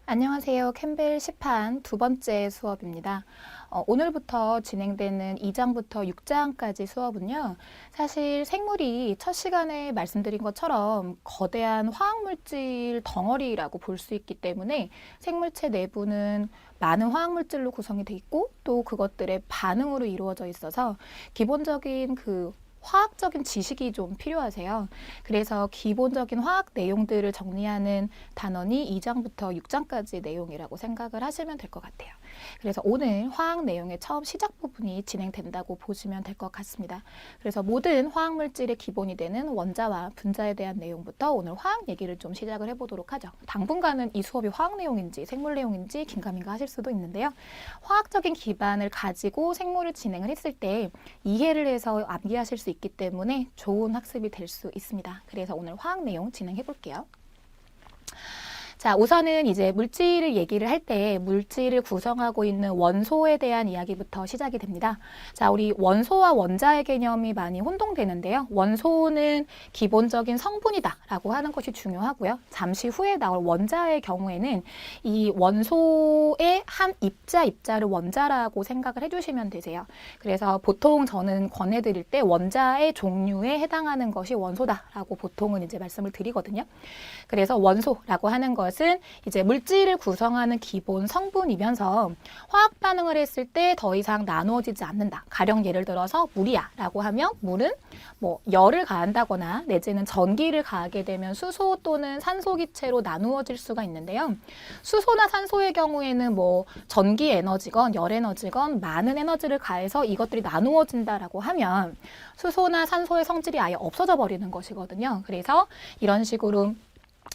안녕하세요. 캠벨 시판 두 번째 수업입니다. 오늘부터 진행되는 2장부터 6장까지 수업은요. 사실 생물이 첫 시간에 말씀드린 것처럼 거대한 화학물질 덩어리라고 볼 수 있기 때문에 생물체 내부는 많은 화학물질로 구성이 돼 있고 또 그것들의 반응으로 이루어져 있어서 기본적인 화학적인 지식이 좀 필요하세요. 그래서 기본적인 화학 내용들을 정리하는 단원이 2장부터 6장까지 내용이라고 생각을 하시면 될 것 같아요. 그래서 오늘 화학 내용의 처음 시작 부분이 진행된다고 보시면 될 것 같습니다. 그래서 모든 화학물질의 기본이 되는 원자와 분자에 대한 내용부터 오늘 화학 얘기를 좀 시작을 해보도록 하죠. 당분간은 이 수업이 화학 내용인지 생물 내용인지 긴가민가 하실 수도 있는데요. 화학적인 기반을 가지고 생물을 진행을 했을 때 이해를 해서 암기하실 수 있기 때문에 좋은 학습이 될 수 있습니다. 그래서 오늘 화학 내용 진행해 볼게요. 자, 우선은 이제 물질을 얘기를 할 때 물질을 구성하고 있는 원소에 대한 이야기부터 시작이 됩니다. 자, 우리 원소와 원자의 개념이 많이 혼동되는데요. 원소는 기본적인 성분이다 라고 하는 것이 중요하고요. 잠시 후에 나올 원자의 경우에는 이 원소의 한 입자를 원자라고 생각을 해주시면 되세요. 그래서 보통 저는 권해드릴 때 원자의 종류에 해당하는 것이 원소다라고 보통은 이제 말씀을 드리거든요. 그래서 원소라고 하는 것은 이제 물질을 구성하는 기본 성분이면서 화학 반응을 했을 때 더 이상 나누어지지 않는다. 가령 예를 들어서 물이야 라고 하면 물은 뭐 열을 가한다거나 내지는 전기를 가하게 되면 수소 또는 산소 기체로 나누어질 수가 있는데요. 수소나 산소의 경우에는 뭐 전기 에너지건 열 에너지건 많은 에너지를 가해서 이것들이 나누어진다라고 하면 수소나 산소의 성질이 아예 없어져 버리는 것이거든요. 그래서 이런 식으로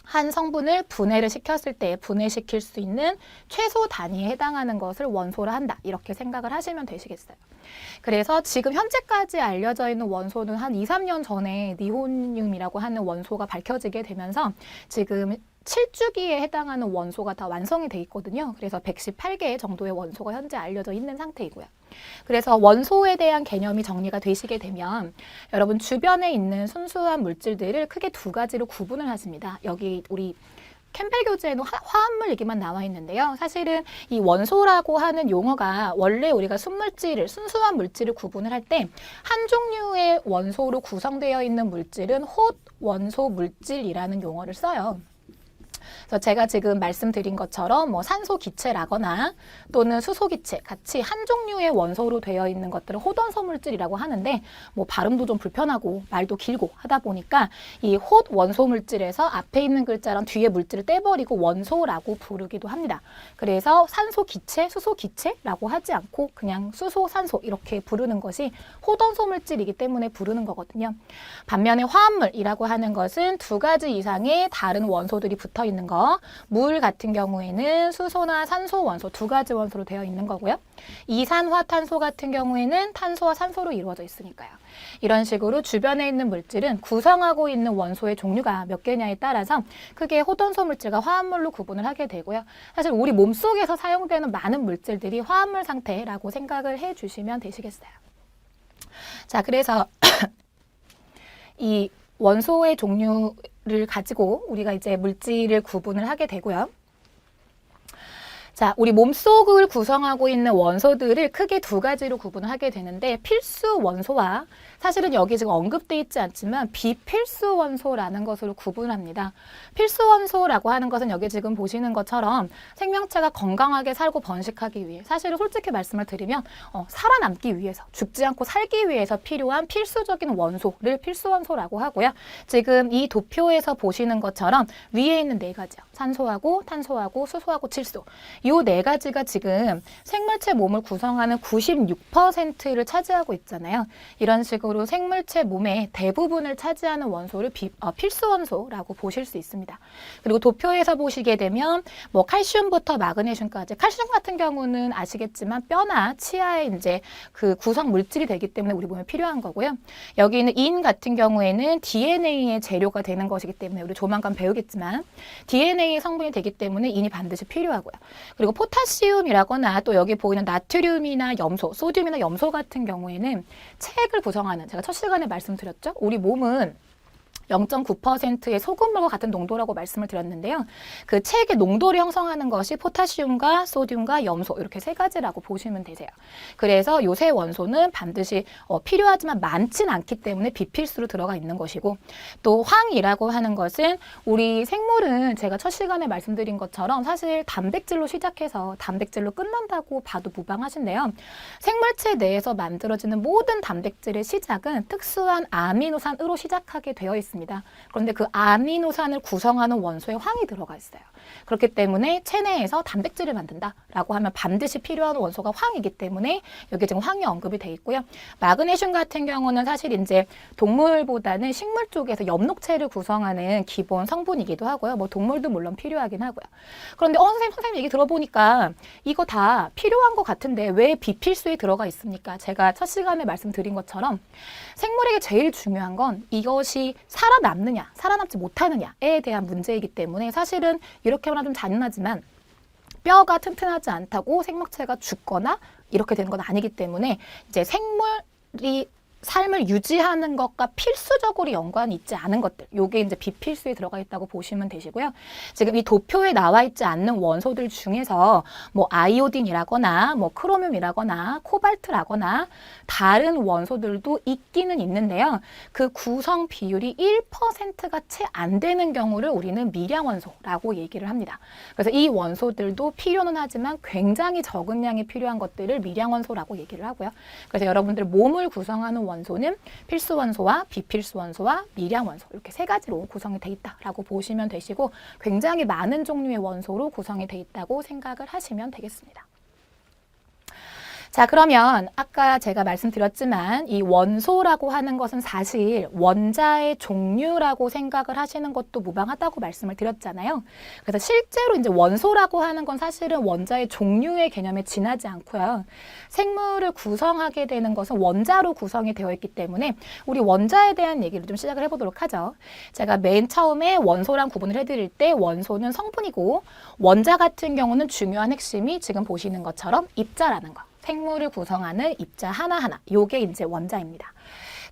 한 성분을 분해를 시켰을 때 분해시킬 수 있는 최소 단위에 해당하는 것을 원소라 한다. 이렇게 생각을 하시면 되시겠어요. 그래서 지금 현재까지 알려져 있는 원소는 한 2, 3년 전에 니혼륨이라고 하는 원소가 밝혀지게 되면서 지금 7주기에 해당하는 원소가 다 완성이 돼 있거든요. 그래서 118개 정도의 원소가 현재 알려져 있는 상태이고요. 그래서 원소에 대한 개념이 정리가 되시게 되면 여러분 주변에 있는 순수한 물질들을 크게 두 가지로 구분을 하십니다. 여기 우리 캠벨 교재에는 화합물 얘기만 나와 있는데요. 사실은 이 원소라고 하는 용어가 원래 우리가 순수한 물질을 구분을 할 때 한 종류의 원소로 구성되어 있는 물질은 홑 원소 물질이라는 용어를 써요. 그래서 제가 지금 말씀드린 것처럼 뭐 산소 기체라거나 또는 수소 기체 같이 한 종류의 원소로 되어 있는 것들을 홑원소 물질이라고 하는데 뭐 발음도 좀 불편하고 말도 길고 하다 보니까 이 홑 원소 물질에서 앞에 있는 글자랑 뒤에 물질을 떼버리고 원소라고 부르기도 합니다. 그래서 산소 기체, 수소 기체라고 하지 않고 그냥 수소, 산소 이렇게 부르는 것이 홑원소 물질이기 때문에 부르는 거거든요. 반면에 화합물이라고 하는 것은 두 가지 이상의 다른 원소들이 붙어 있는 거. 물 같은 경우에는 수소나 산소 원소 두 가지 원소로 되어 있는 거고요. 이산화탄소 같은 경우에는 탄소와 산소로 이루어져 있으니까요. 이런 식으로 주변에 있는 물질은 구성하고 있는 원소의 종류가 몇 개냐에 따라서 크게 홑원소 물질과 화합물로 구분을 하게 되고요. 사실 우리 몸속에서 사용되는 많은 물질들이 화합물 상태라고 생각을 해주시면 되시겠어요. 자, 그래서 이 원소의 종류를 가지고 우리가 이제 물질을 구분을 하게 되고요. 자, 우리 몸속을 구성하고 있는 원소들을 크게 두 가지로 구분을 하게 되는데 필수 원소와 사실은 여기 지금 언급되어 있지 않지만 비필수 원소라는 것으로 구분합니다. 필수 원소라고 하는 것은 여기 지금 보시는 것처럼 생명체가 건강하게 살고 번식하기 위해 사실은 솔직히 말씀을 드리면 살아남기 위해서 죽지 않고 살기 위해서 필요한 필수적인 원소를 필수 원소라고 하고요. 지금 이 도표에서 보시는 것처럼 위에 있는 네 가지요. 산소하고 탄소하고 수소하고 칠소. 이 네 가지가 지금 생물체 몸을 구성하는 96%를 차지하고 있잖아요. 이런 식으로 생물체 몸의 대부분을 차지하는 원소를 필수 원소라고 보실 수 있습니다. 그리고 도표에서 보시게 되면 뭐 칼슘부터 마그네슘까지 칼슘 같은 경우는 아시겠지만 뼈나 치아의 이제 그 구성 물질이 되기 때문에 우리 몸에 필요한 거고요. 여기는 인 같은 경우에는 DNA의 재료가 되는 것이기 때문에 우리 조만간 배우겠지만 DNA 성분이 되기 때문에 인이 반드시 필요하고요. 그리고 포타시움이라거나 또 여기 보이는 나트륨이나 염소, 소듐이나 염소 같은 경우에는 체액을 구성하는 제가 첫 시간에 말씀드렸죠. 우리 몸은 0.9%의 소금물과 같은 농도라고 말씀을 드렸는데요. 그 체액의 농도를 형성하는 것이 포타시움과 소듐과 염소 이렇게 세 가지라고 보시면 되세요. 그래서 요 세 원소는 반드시 필요하지만 많진 않기 때문에 비필수로 들어가 있는 것이고, 또 황이라고 하는 것은 우리 생물은 제가 첫 시간에 말씀드린 것처럼 사실 단백질로 시작해서 단백질로 끝난다고 봐도 무방하신데요. 생물체 내에서 만들어지는 모든 단백질의 시작은 특수한 아미노산으로 시작하게 되어 있습니다. 그런데 그 아미노산을 구성하는 원소에 황이 들어가 있어요. 그렇기 때문에 체내에서 단백질을 만든다라고 하면 반드시 필요한 원소가 황이기 때문에 여기 지금 황이 언급이 돼 있고요. 마그네슘 같은 경우는 사실 이제 동물보다는 식물 쪽에서 엽록체를 구성하는 기본 성분이기도 하고요. 뭐 동물도 물론 필요하긴 하고요. 그런데 선생님 얘기 들어보니까 이거 다 필요한 것 같은데 왜 비필수에 들어가 있습니까? 제가 첫 시간에 말씀드린 것처럼 생물에게 제일 중요한 건 이것이 살아남느냐, 살아남지 못하느냐에 대한 문제이기 때문에 사실은 이렇게 말하면 좀 잔인하지만 뼈가 튼튼하지 않다고 생명체가 죽거나 이렇게 되는 건 아니기 때문에 이제 생물이 삶을 유지하는 것과 필수적으로 연관이 있지 않은 것들, 요게 이제 비필수에 들어가 있다고 보시면 되시고요. 지금 이 도표에 나와 있지 않는 원소들 중에서 뭐 아이오딘이라거나 뭐 크로뮴이라거나 코발트라거나 다른 원소들도 있기는 있는데요. 그 구성 비율이 1%가 채 안 되는 경우를 우리는 미량원소라고 얘기를 합니다. 그래서 이 원소들도 필요는 하지만 굉장히 적은 양이 필요한 것들을 미량원소라고 얘기를 하고요. 그래서 여러분들 몸을 구성하는 원소는 필수 원소와 비필수 원소와 미량 원소 이렇게 세 가지로 구성이 돼 있다라고 보시면 되시고 굉장히 많은 종류의 원소로 구성이 돼 있다고 생각을 하시면 되겠습니다. 자, 그러면 아까 제가 말씀드렸지만 이 원소라고 하는 것은 사실 원자의 종류라고 생각을 하시는 것도 무방하다고 말씀을 드렸잖아요. 그래서 실제로 이제 원소라고 하는 건 사실은 원자의 종류의 개념에 지나지 않고요. 생물을 구성하게 되는 것은 원자로 구성이 되어 있기 때문에 우리 원자에 대한 얘기를 좀 시작을 해보도록 하죠. 제가 맨 처음에 원소랑 구분을 해드릴 때 원소는 성분이고 원자 같은 경우는 중요한 핵심이 지금 보시는 것처럼 입자라는 거. 생물을 구성하는 입자 하나하나, 요게 이제 원자입니다.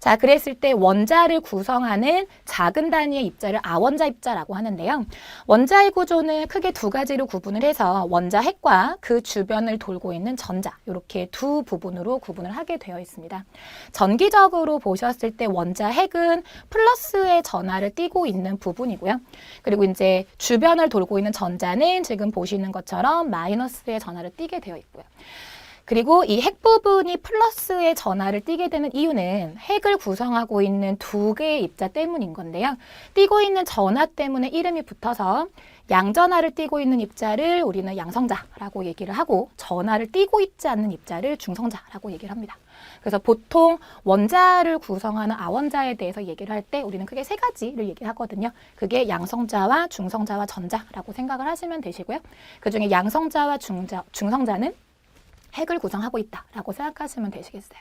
자, 그랬을 때 원자를 구성하는 작은 단위의 입자를 아원자 입자라고 하는데요. 원자의 구조는 크게 두 가지로 구분을 해서 원자 핵과 그 주변을 돌고 있는 전자, 이렇게 두 부분으로 구분을 하게 되어 있습니다. 전기적으로 보셨을 때 원자 핵은 플러스의 전하를 띠고 있는 부분이고요. 그리고 이제 주변을 돌고 있는 전자는 지금 보시는 것처럼 마이너스의 전하를 띠게 되어 있고요. 그리고 이 핵 부분이 플러스의 전하를 띠게 되는 이유는 핵을 구성하고 있는 두 개의 입자 때문인 건데요. 띠고 있는 전하 때문에 이름이 붙어서 양전하를 띠고 있는 입자를 우리는 양성자라고 얘기를 하고 전하를 띠고 있지 않는 입자를 중성자라고 얘기를 합니다. 그래서 보통 원자를 구성하는 아원자에 대해서 얘기를 할 때 우리는 크게 세 가지를 얘기하거든요. 그게 양성자와 중성자와 전자라고 생각을 하시면 되시고요. 그중에 양성자와 중성자는 핵을 구성하고 있다라고 생각하시면 되시겠어요.